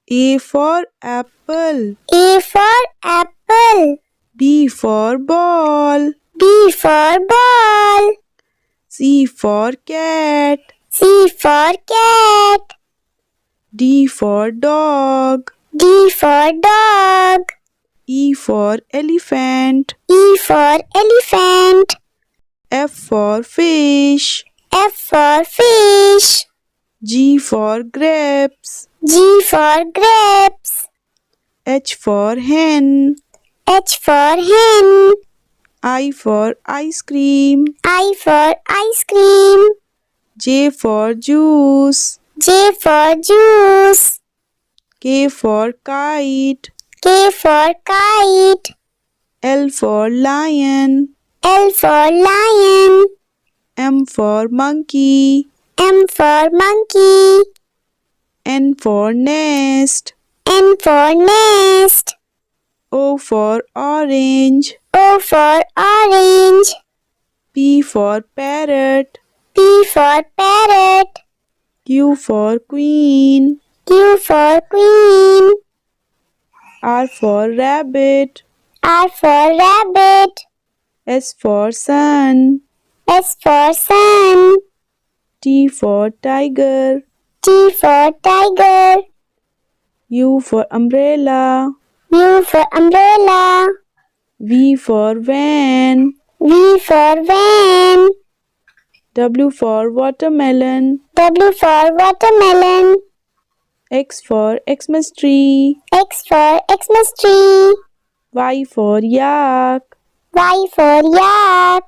A for apple. A for apple. B for ball. B for ball. C for cat. C for cat. D for dog. D for dog. E for elephant. E for elephant. F for fish. F for fish. G for grapes. G for grapes. H for hen. H for hen. I for ice cream. I for ice cream. J for juice. J for juice. K for kite. K for kite. L for lion. L for lion. M for monkey. M for monkey. N for nest. N for nest. O for orange. O for orange. P for parrot. P for parrot. Q for queen. Q for queen. R for rabbit. R for rabbit. S for sun. S for sun. T for tiger. T for tiger. U for umbrella. U for umbrella. V for van. V for van. W for watermelon. W for watermelon. X for Xmas tree. X for Xmas tree. Y for yak. Y for yak.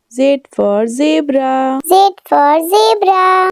Z for zebra. Z for zebra.